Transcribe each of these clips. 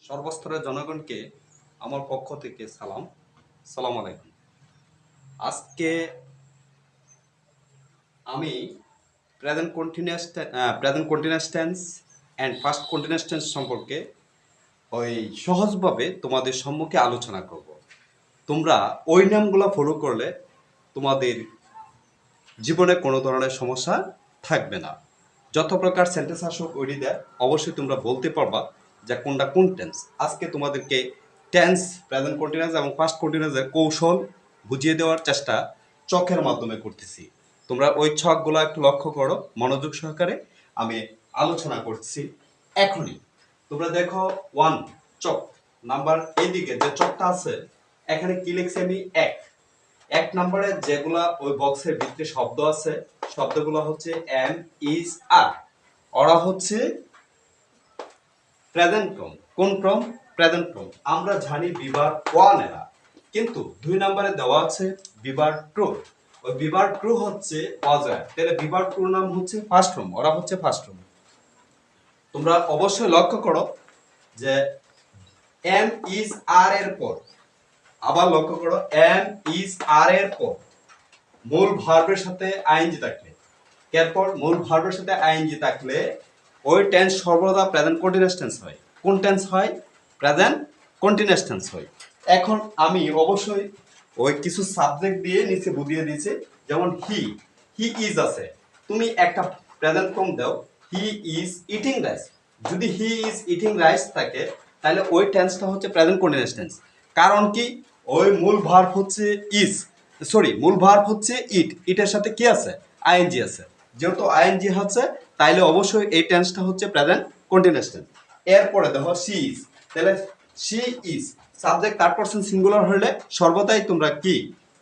সর্বস্তরের জনগণকে আমার পক্ষ থেকে সালাম আলাইকুম। আজকে আমি present continuous tense and first continuous tense সম্পর্কে ওই সহজভাবে তোমাদের সম্মুখে আলোচনা করব। তোমরা ওই নিয়মগুলো ফলো করলে তোমাদের জীবনে কোনো ধরনের সমস্যা থাকবে না। যত প্রকার সেন্টেন্স আসুক ওইটি দেয় অবশ্যই তোমরা বলতে পারবা যে কোনটা কোন টেন্স। আজকে তোমাদেরকে টেন্স, প্রেজেন্ট কন্টিনিউয়াস এবং পাস্ট কন্টিনিউয়াসের কৌশল বুঝিয়ে দেওয়ার চেষ্টা চকের মাধ্যমে করতেছি। তোমরা ওই ছকগুলো একটু লক্ষ্য করো মনোযোগ সহকারে। আমি আলোচনা করছি এখনই। তোমরা দেখো ওয়ান চক নাম্বার, এইদিকে যে চকটা আছে এখানে কি লিখছি আমি এক নম্বরে যেগুলা ওই বক্সের ভিতরে শব্দ আছে শব্দগুলো হচ্ছে এম, ইজ, আর। ওরা হচ্ছে প্রেজেন্ট ফর্ম। কোন ফর্ম? Present form. আমরা জানি বিভার ওয়ান এরা, কিন্তু 2 নম্বরে দেওয়া আছে বিভার ট্রু। ওই বিভার ট্রু হচ্ছে অজয়, তাহলে বিভার ট্রু নাম হচ্ছে ফার্স্ট ফর্ম, ওরা হচ্ছে ফার্স্ট ফর্ম। তোমরা অবশ্যই লক্ষ্য করো যে এম, ইজ, আর এর পর, আবার লক্ষ্য করো এম, ইজ, আর এর পর মূল ভার্বের সাথে আইএনজি থাকলে, এরপর মূল ভার্বের সাথে আইএনজি থাকলে ওই টেন্স সর্বদা প্রেজেন্ট কন্টিনিউয়াস টেন্স হয়। কোন টেন্স হয়? প্রেজেন্ট কন্টিনিউয়াস টেন্স হয়। এখন আমি অবশ্যই ওই কিছু সাবজেক্ট দিয়ে নিচে বুঝিয়ে দিয়েছি, যেমন হি ইজ আছে, তুমি একটা প্রেজেন্ট ফর্ম দাও হি ইজ ইটিং রাইস। যদি হি ইজ ইটিং রাইস থাকে তাহলে ওই টেন্সটা হচ্ছে প্রেজেন্ট কন্টিনিউয়াস টেন্স। কারণ কি? ওই মূল ভার্ব হচ্ছে মূল ভার্ব হচ্ছে ইটের সাথে কি আছে? আইএনজি আছে। যেহেতু আইএনজি হচ্ছে তাইলে অবশ্যই এই টেন্সটা হচ্ছে প্রেজেন্ট কন্টিনিউয়াস টেন্স। এরপরে দেখো সি ইজ, তাহলে she is subject third person singular হলে সর্বদাই তোমরা কি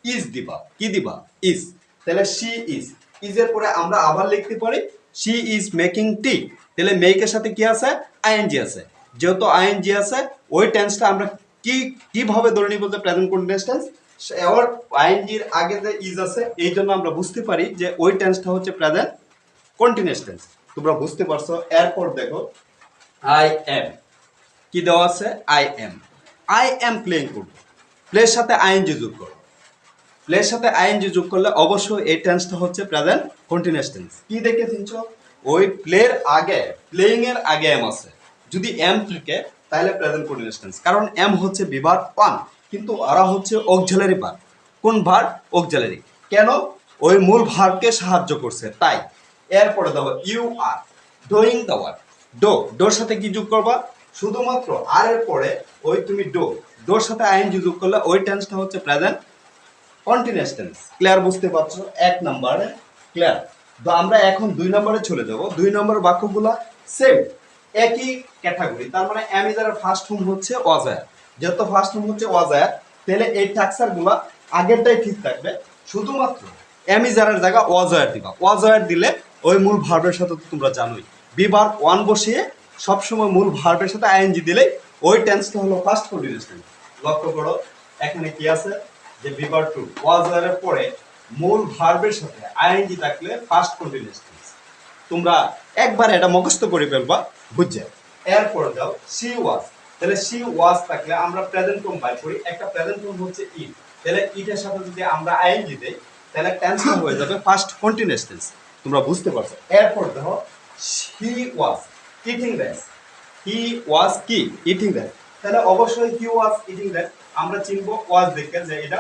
ইজ দিবা, কি দিবা? ইজ। তাহলে সি ইজ, ইজের পরে আমরা আবার লিখতে পারি সি ইজ মেকিং টি, তাহলে মেকের সাথে কি আছে? আইএনজি আছে। যেহেতু আইএনজি আছে ওই টেন্সটা আমরা কিভাবে ধরে নিব যে প্রেজেন্ট কন্টিনিউয়াস টেন্স? ওর আইএনজির আগে যে ইজ আছে এই জন্য আমরা বুঝতে পারি যে ওই টেন্সটা হচ্ছে প্রেজেন্ট কন্টিনিউয়াস টেন্স। তোমরা বুঝতে পারছো। এরপর দেখো আই এম, কি দেওয়া আছে? আই এম প্লেইং করব, প্লের সাথে আইএনজি যোগ করো। প্লের সাথে আইএনজি যোগ করলে অবশ্যই এই টেন্সটা হচ্ছে প্রেজেন্ট কন্টিনিউয়াস টেন্স। কি দেখে চিনছো? ওই প্লের আগে, প্লেইং এর আগে এম আছে, যদি এম থাকে তাহলে প্রেজেন্ট কন্টিনিউয়াস টেন্স। কারণ এম হচ্ছে বিভার ওয়ান, কিন্তু ওরা হচ্ছে অক্সিলারি ভার্ব। কোন ভার্ব? অক্সিলারি। কেন? ওই মূল ভার্বকে সাহায্য করছে তাই। এরপরে দেখো you are doing the work. ডোর সাথে কি যোগ করবা? শুধুমাত্র আর এর পরে ওই তুমি ডোর সাথে আইএনজি যোগ করলে ওই টেন্সটা হচ্ছে প্রেজেন্ট কন্টিনিউয়াস টেন্স। ক্লিয়ার? বুঝতে পারছো? এক নম্বরে ক্লিয়ার। তো আমরা এখন 2 নম্বরে চলে যাব। 2 নম্বর বাক্যগুলো সেম, একই ক্যাটাগরি। তার মানে এম ইজ এর ফার্স্ট ফর্ম হচ্ছে ওয়াজার। যেহেতু ফার্স্ট ফর্ম হচ্ছে ওয়াজার তাহলে এই স্ট্রাকচারগুলো আগেরটাই ঠিক থাকবে, শুধুমাত্র এম ইজ এর জায়গা ওয়াজার দিবা। ওয়াজার দিলে ওই মূল ভার্বের সাথে তো তোমরা জানোই বিভার ওয়ান বসিয়ে সবসময় মূল ভার্বের সাথে আইএনজি দিলে ওই টেন্সটা হলো ফার্স্ট কন্টিনিউয়াস টেন্স। লক্ষ্য করো এখানে কি আছে যে বিভার টু ওয়াজারের পরে মূল ভার্বের সাথে আইএনজি থাকলে ফার্স্ট কন্টিনিউয়াস টেন্স। তোমরা একবার এটা মুখস্থ করে ফেলবা বুঝছে। এরপরে দাও সি ওয়াজ, তাহলে সি ওয়াজ থাকলে আমরা প্রেজেন্ট ফর্ম বাই করি। একটা প্রেজেন্ট ফর্ম হচ্ছে ইট, তাহলে ইটের সাথে যদি আমরা আইএনজি দেই তাহলে টেন্সটা হয়ে যাবে ফার্স্ট কন্টিনিউয়াস টেন্স। তোমরা বুঝতে পারছো? এরপর দেখো হি ওয়াজ ইটিং রাইস। হি ওয়াজ কি? Eating rice. তাহলে অবশ্যই হি ওয়াজ ইটিং রাইস আমরা চিনবো ওয়াজ দেখে যে এটা